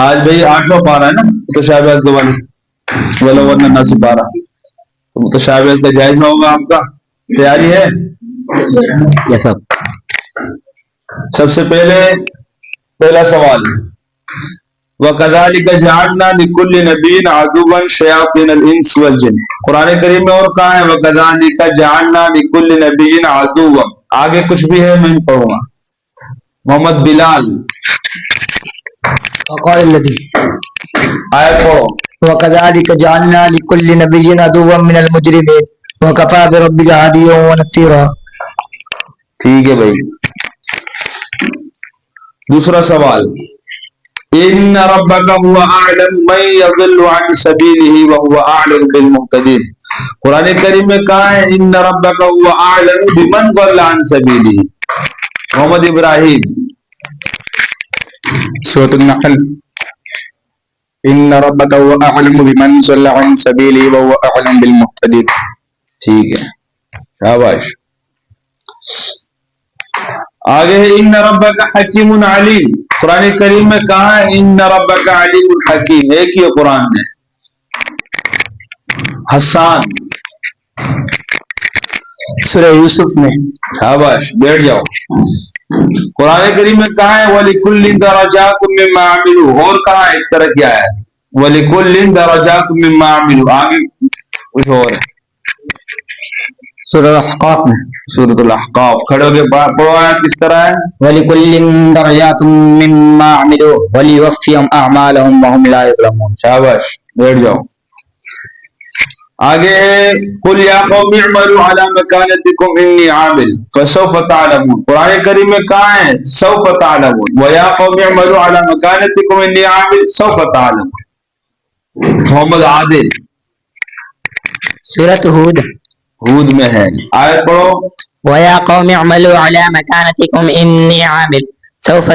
آج بھائی 8واں پارہ ہے نا متشابہات کے والے سے، ولو ورنہ ناس 12، تو متشابہات کا جائزہ ہوگا آپ کا، تیاری ہے؟ یہ سب سب سے پہلا سوال، وَكَذَلِكَ جَعَلْنَا لِكُلِّ نَبِيٍّ عَدُوًّا شَيَاطِينَ الْإِنسِ وَالْجِنِّ۔ قرآن کریم میں اور کہاں ہے وَكَذَلِكَ جَعَلْنَا لِكُلِّ نَبِيٍّ عَدُوًّا؟ آگے کچھ بھی ہے میں پڑھوں گا۔ محمد بلال وقال الذي آیت پڑھو۔ وكذلك جعلنا لكل نبي عدوا من المجرمين وكفى بربك هاديا ونصيرا۔ ٹھیک ہے بھائی، دوسرا سوال، ان ربک هو اعلم من يضل عن سبيله وهو اعلم بالمهتدين۔ قرآن کریم میں کہا ہے ان ربک هو اعلم بمن ضل عن سبيله؟ محمد ابراہیم سورۃ النحل، ان ربک هو اعلم بمن ضل عن سبیلہ وهو اعلم بالمهتدین۔ ٹھیک ہے، شاباش۔ آگے ہے ان ربک حکیم علیم۔ قرآن کریم میں کہا ہے ان ربک علیم حکیم، ایک ہی ہے قرآن میں۔ حسان سورہ یوسف میں، شاباش، بیٹھ جاؤ۔ قرآن کریم میں کہا ہے وَلِكُلٍّ دَرَجَاتٌ مِّمَّا عَمِلُوا، اور کہا ہے اس طرح کیا ہے وَلِكُلٍّ دَرَجَاتٌ مِّمَّا عَمِلُوا، آگے کچھ اور ہے۔ سورہ الاحقاف میں، سورۃ الاحقاف، کھڑے ہو کے پڑھو آیت کس طرح ہے؟ وَلِكُلٍّ دَرَجَاتٌ مِّمَّا عَمِلُوا وَلِيُوَفِّيَهُمْ أَعْمَالَهُمْ وَهُمْ لَا يُظْلَمُونَ۔ شاباش، بیٹھ جاؤ۔ آگے ہے قُلْ يَا قَوْمِ اعْمَلُوا عَلَىٰ مَكَانَتِكُمْ إِنِّي عَامِلٌ فَسَوْفَ تَعْلَمُونَ۔ قرآن کریم میں کہا ہے سوف تعلمون، وَيَا قَوْمِ اعْمَلُوا عَلَىٰ مَكَانَتِكُمْ إِنِّي عَامِلٌ سوف تعلمون۔ محمد عادل سورۃ ہود میں ہے، آیت پڑھو۔ وَيَا قَوْمِ اعْمَلُوا عَلَىٰ مَكَانَتِكُمْ إِنِّي عَامِلٌ سوف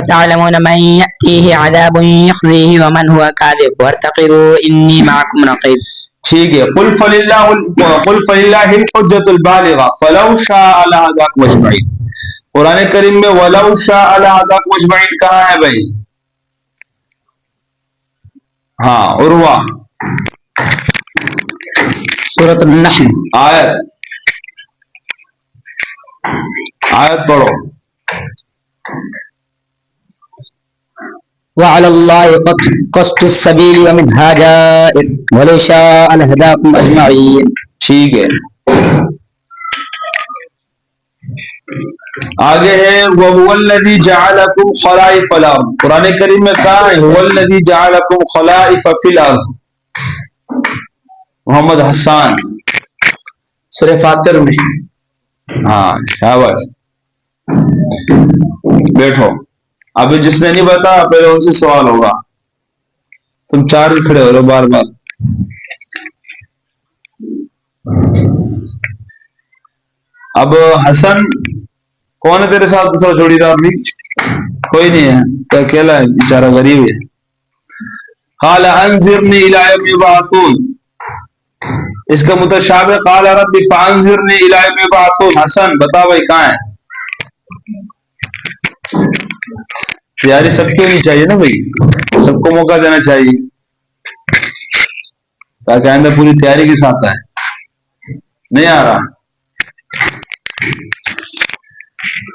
تعلمون من يأتيه عذاب يخزيه ومن هو كاذب وارتقبوا إني معكم رقيب۔ ٹھیک ہے، قل فللہ الحجۃ البالغہ فلو شاء لہداکم اجمعین۔ قرآن کریم میں ولو شاء لہداکم اجمعین کہاں ہے بھائی؟ ہاں، عروہ سورۃ النحل، آیت پڑھو۔ وعلى الله قصد السبيل ومنها جائر ولو شاء لهداكم أجمعين۔ ٹھیک ہے، آگے ہے وَهُوَ الَّذِي جَعَلَكُمْ خَلَائِفَ الْأَرْضِ۔ قرآن کریم میں کہا ہے هُوَ الَّذِي جَعَلَكُمْ خَلَائِفَ فِي الْأَرْضِ۔ محمد حسان سورہ فاطر میں، ہاں شاباش، بیٹھو۔ ابھی جس نے نہیں بتا پہلے ان سے سوال ہوگا، تم چار کھڑے ہو رہے بار بار۔ اب حسن کون ہے تیرے ساتھ دوسرا جوڑی دار؟ نہیں، کوئی نہیں ہے، تو اکیلا ہے بیچارہ، غریب ہے۔ قال انذرنی الی یوم یبعثون، اس کا متشابہ قال رب فانذرنی الی یوم یبعثون۔ حسن بتا بھائی کہاں ہے؟ تیاری سب کی ہونی چاہیے نا بھائی، سب کو موقع دینا چاہیے تاکہ آئندہ پوری تیاری کے ساتھ آئے۔ نہیں آ رہا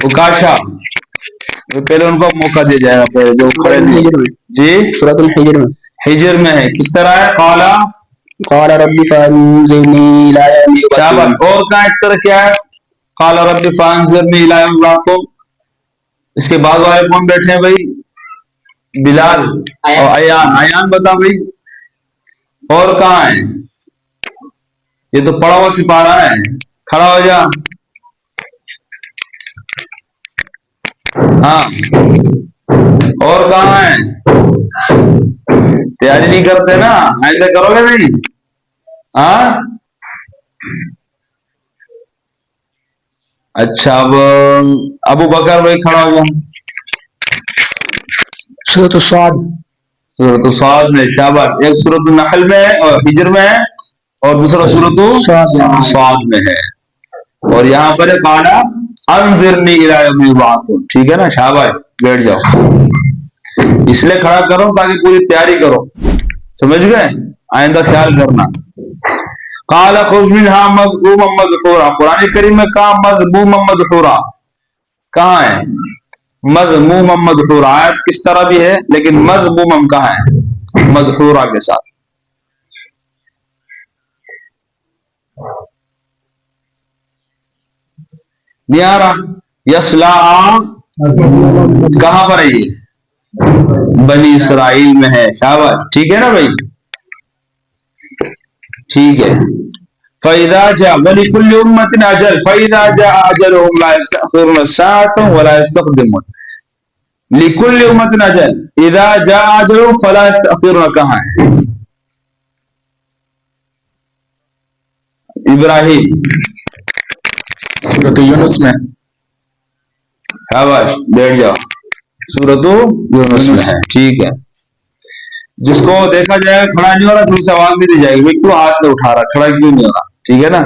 اکاشا، پہلے ان کو موقع دیا جائے گا، پہلے جو کھڑے نہیں۔ جی سورۃ الحجر میں، ہجر میں ہے، کس طرح ہے؟ قال رب فانظرنی الی یوم یبعثون۔ شاباش، اور کہاں اس طرح کیا ہے؟ قال رب فانظرنی الی یوم یبعثون۔ اس کے بعد والے کون بیٹھے ہیں بھائی؟ بلال اور ایان بتا بھائی، اور کہاں ہے؟ یہ تو پڑا ہوا سپارہ ہے، کھڑا ہو جا۔ ہاں، اور کہاں ہے؟ تیاری نہیں کرتے نا، آئندہ کرو گے نہیں؟ ہاں اچھا، اب ابو بکر بھائی کھڑا ہوا۔ سورۃ الصاد، سورۃ الصاد میں، شاباش، ایک سورۃ النحل میں ہے اور ہجر میں ہے، اور دوسرا سورۃ الصاد میں ہے، اور یہاں پر قال انذرنی الی یوم یبعثون۔ ٹھیک ہے نا، شاباش، بیٹھ جاؤ۔ اس لیے کھڑا کرو تاکہ پوری تیاری کرو. سمجھ گئے؟ آئندہ خیال کرنا. قال خذ منها مذموما مدحورا. قرآن کریم میں کہاں مذموما مدحورا؟ کہاں ہے مذموما مدحورا؟ آیت کس طرح بھی ہے لیکن مذموما کہاں ہے؟ مدحورا کے ساتھ. نہیں آ رہا. یسلا کہاں پر ہے؟ یہ بنی اسرائیل میں ہے. شاباش. ٹھیک ہے نا بھائی؟ ٹھیک ہے. فَإِذَا جَاءَ وَلِكُلِّ أُمَّةٍ أَجَلٌ فَإِذَا جَاءَ أَجَلُهُمْ لَا يَسْتَأْخِرُونَ سَاعَةً وَلَا يَسْتَقْدِمُونَ. لِكُلِّ أُمَّةٍ أَجَلٌ إِذَا جَاءَ أَجَلُهُمْ فَلَا يَسْتَأْخِرُونَ. کہاں ہے؟ ابراہیم سورۃ یونس میں. شاباش. بیٹھ جاؤ. سورۃ یونس میں ہے. ٹھیک ہے. جس کو دیکھا جائے گا کھڑا نہیں ہو رہا تھوڑی سی آواز بھی دی جائے گی کیوں ہاتھ میں اٹھا رہا, کھڑا کیوں نہیں ہو رہا. ٹھیک ہے نا؟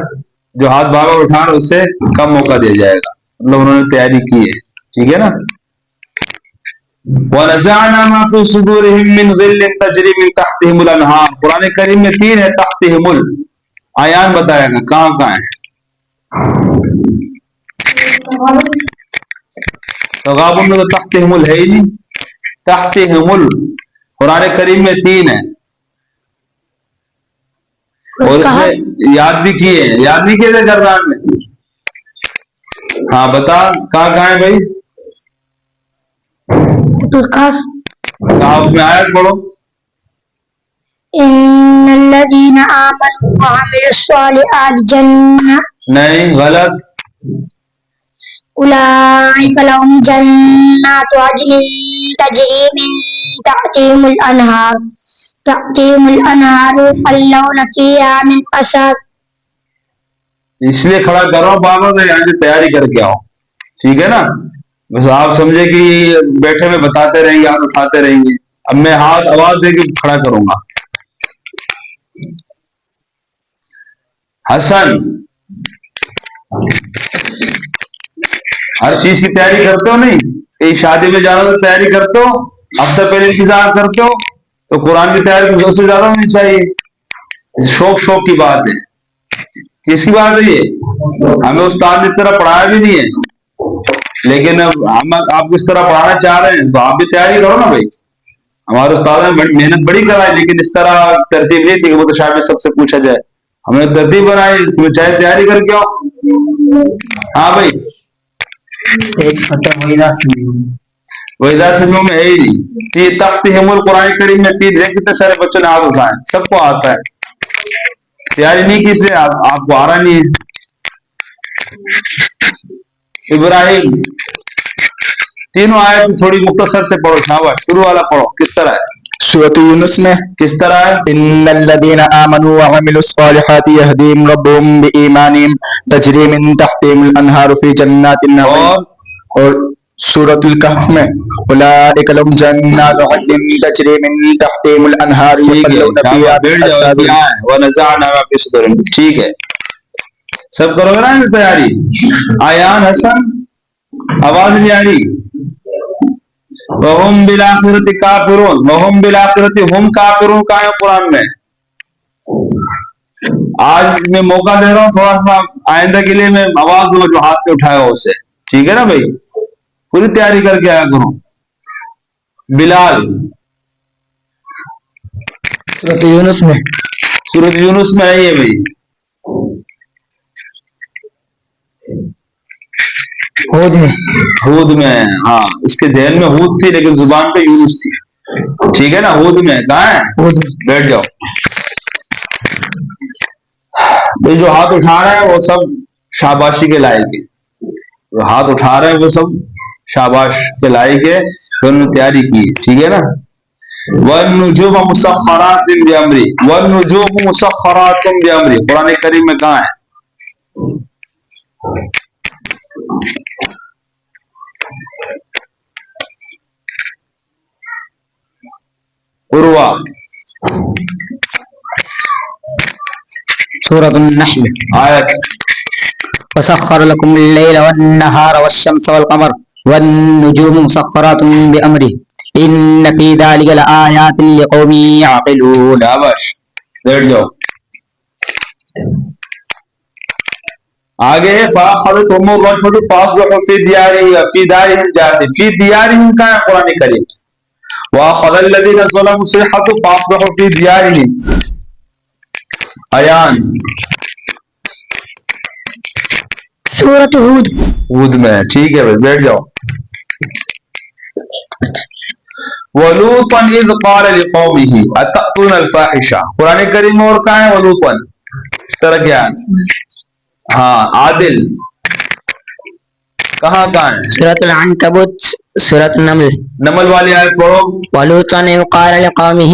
جو ہاتھ بار بار اٹھا رہا اس سے کم موقع دیا جائے گا, مطلب انہوں نے تیاری کی ہے. ٹھیک ہے نا؟ وَنَزَعْنَا مَا فِي صُدُورِهِم مِّن غِلٍّ تَجْرِي مِن تَحْتِهِمُ الْأَنْهَارُ. قرآن کریم میں 3 ہے تحتہم ال. آیان بتایا گا کہاں کہاں ہے. تغابن میں تو تحتہم ال ہے ہی نہیں. تحتہم ال قرآن کریم میں 3 ہے اور اس میں یاد بھی کیے ہیں. یاد نہیں کیے تھے گردان میں؟ ہاں بتا کہاں کہاں ہے بھائی؟ کہاں میں آیت پڑھو. ان الذين امنوا وعملوا الصالحات جنات نہیں غلط. اولئك لهم جنات عدن تجري من تحتهم الانهار يحلون فيها من اسد. اس لیے کھڑا کرو بابا میں یہاں سے تیاری کر کے آؤ. ٹھیک ہے نا؟ بس آپ سمجھے کہ بیٹھے میں بتاتے رہیں گے, ہاتھ اٹھاتے رہیں گے. اب میں ہاتھ آواز دے کے کھڑا کروں گا. حسن ہر چیز کی تیاری کرتے ہو نہیں؟ کہیں شادی میں جانا تو تیاری کرتے ہو, ہفتہ پہلے انتظار کرتے ہو, تو قرآن کی تیاری تو سے زیادہ ہونی چاہیے. شوق کی بات ہے. کس کی بات ہے یہ؟ ہمیں استاد نے اس طرح پڑھایا بھی نہیں ہے, لیکن اب ہم آپ کو اس طرح پڑھانا چاہ رہے ہیں تو آپ بھی تیاری کرو نا بھائی. ہمارے استاد نے محنت بڑی کرائی لیکن اس طرح ترتیب نہیں تھی کہ وہ تو شاید سب سے پوچھا جائے. ہم نے ترتیب بنائی, تمہیں چاہے تیاری کر کے آؤ. ہاں بھائی. وحیدہ سنوں میں ہے ہی نہیں. تحتہم القرآن کریم میں 3 کتنے سارے بچوں نے ہاتھ اٹھائے, سب کو آتا ہے. تیاری نہیں کی اس لیے آپ کو آ رہا نہیں ہے. ابراہیم تینوں آیت تھوڑی مختصر سے پڑھو. شاباش. شروع والا پڑھو. کس طرح ہے سورۃ یونس میں؟ کس طرح ہے؟ ان الذين امنوا وعملوا الصالحات يهديهم ربهم بإيمانهم تجري من تحتهم الانهار في جنات النعيم. اور سورۃ الکہف میں اولئک لهم جنات عدن تجری من تحتهم الانہار یحلون فیہا من اساور. ونزعنا ما فی صدورہم. ٹھیک ہے, سب کرو گے نا تیاری. آیان حسن آواز نہیں آ رہی. وَهُمْ بِالْآخِرَةِ كَافِرُونَ. وَهُمْ بِالْآخِرَةِ هُمْ كَافِرُونَ کہاں ہے قرآن میں؟ آج میں موقع دے رہا ہوں تھوڑا سا آئندہ کے لیے, میں آواز دوں جو ہاتھ پہ اٹھایا ہو اسے. ٹھیک ہے نا بھائی؟ پوری تیاری کر کے آیا کرو. بلال سورۃ یونس میں. سورۃ یونس میں ہے یہ بھائی. ہود میں. ہود میں ہے. ہاں اس کے ذہن میں ہود تھی لیکن زبان پہ یونس تھی. ٹھیک ہے نا؟ ہود میں کہاں ہے؟ ہود میں. بیٹھ جاؤ. جو ہاتھ اٹھا رہا ہے وہ سب شاباشی کے لائق ہے. جو ہاتھ اٹھا رہے ہیں وہ سب شاباش کے لائق ہے, انہوں نے تیاری کی. ٹھیک ہے نا؟ وَالنُّجُومَ مُسَخَّرَاتٍ بِأَمْرِهِ. وَالنُّجُومُ مُسَخَّرَاتٌ بِأَمْرِهِ قرآن کریم میں کہاں ہے؟ عروہ سورۃ النحل آیت. وسخر لكم الليل والنهار والشمس والقمر والنجوم مسخرات بأمره إن في ذلك لآيات لقوم يعقلون. شاباش بیٹھ جاؤ. آگے فأخذتهم الرجفة فأصبحوا في دارهم جاثمين. في ديارهم کا ہے قرآن کریم. وأخذ الذين ظلموا الصيحة فأصبحوا في ديارهم. ایان سورة ہود. ہود میں ٹھیک ہے بھائی بیٹھ جاؤ. وَلُوطًا إِذْ قَالَ لِقَوْمِهِ أَتَأْتُونَ الْفَاحِشَةَ. قرآن کریم میں اور کہاں ہے وَلُوطًا اس طرح کیا ہے. ہاں عادل کہاں ہے. سورة العنكبوت سورة النمل. نمل والی آیت پڑھو. ولوطا إذ قال لقومه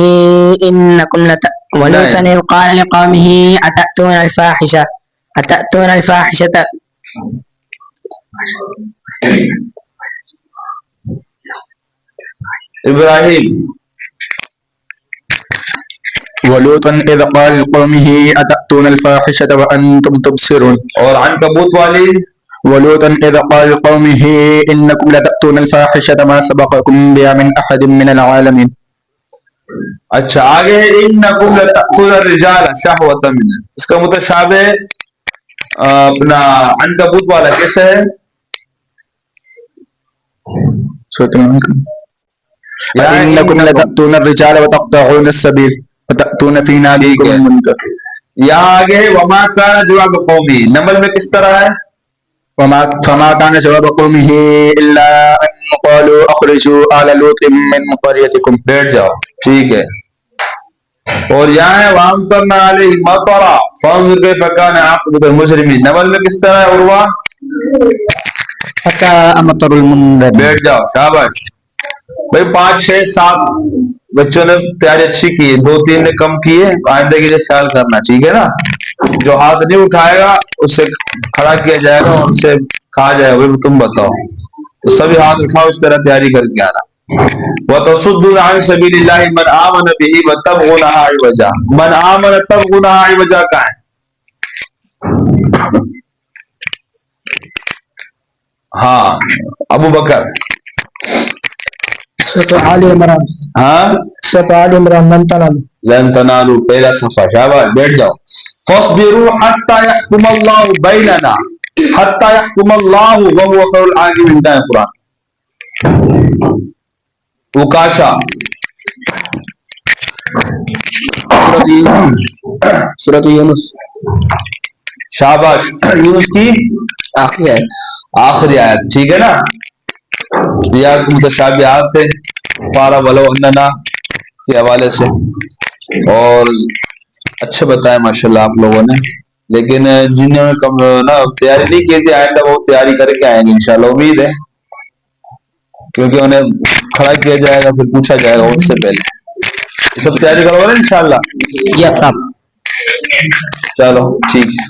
أتأتون الفاحشة ابراہیم. ولوطا إذ قال لقومه أتأتون الفاحشة وأنتم تبصرون. اور عنکبوت والی ولوطا إذ قال لقومه إنكم لتأتون الفاحشة ما سبقكم بها من أحد من العالمين. اچھا آگے ہے انکم لتأتون الرجال شہوة من. اس کا متشابہ اپنا عنکبوت والا کیسے ہے. إنكم لتأتون الرجال وتقطعون السبيل وتأتون في ناديكم المنكر. یہاں آگے ہے وما كان جواب قومی. نمل میں کس طرح ہے. فما كان جواب قومه إلا أن قالوا أخرجوا آل لوط من قريتكم. بیٹھ جاؤ ٹھیک ہے. اور یہاں ہے وَأَمْطَرْنَا عَلَيْهِمْ مَطَرًا فَانظُرْ كَيْفَ كَانَ عَاقِبَةُ الْمُجْرِمِينَ. نمل میں کس طرح ہے عروہ. فساء مطر المنذر. بیٹھ جاؤ شاباش بھائی. 5 6 7 بچوں نے تیاری اچھی کی ہے. 2 3 نے کم کی ہے. آئندہ کے لیے خیال کرنا ٹھیک ہے نا. جو ہاتھ نہیں اٹھائے گا اسے کھڑا کیا جائے گا اور اسے کہا جائے گا تم بتاؤ. تو سبھی ہاتھ اٹھاؤ اس طرح تیاری کر کے آنا. وَتَصُدُّونَ عَنْ سَبِيلِ اللَّهِ مَنْ آمَنَ بِهِ وَتَبْغُونَهَا عِوَجًا. مَنْ آمَنَ تَبْغُونَهَا عِوَجًا کا ہے. ہاں ابو بکر. سورة آل عمران. ہاں سورة آل عمران. لن تنالوا پہلا صفحہ. شاباش بیٹھ جاؤ. فاصبروا حتى يحكم الله بيننا حتى يحكم الله وهو خير الحاكمين. کا ہے قرآن. وکاشا سورة یونس. شاباش. یونس کی آخری ہے. آخری آیت ٹھیک ہے نا. یا متشابہات تھے فارا ولو اننا کے حوالے سے اور اچھے بتائے ماشاءاللہ آپ لوگوں نے. لیکن جنہوں نے کم نا تیاری نہیں کی تھی آئندہ وہ تیاری کر کے آئیں گے انشاءاللہ. امید ہے کیونکہ انہیں کھڑا کیا جائے گا پھر پوچھا جائے گا ان سے پہلے. یہ سب تیاری کرو گے انشاءاللہ. یہ سب چلو ٹھیک ہے.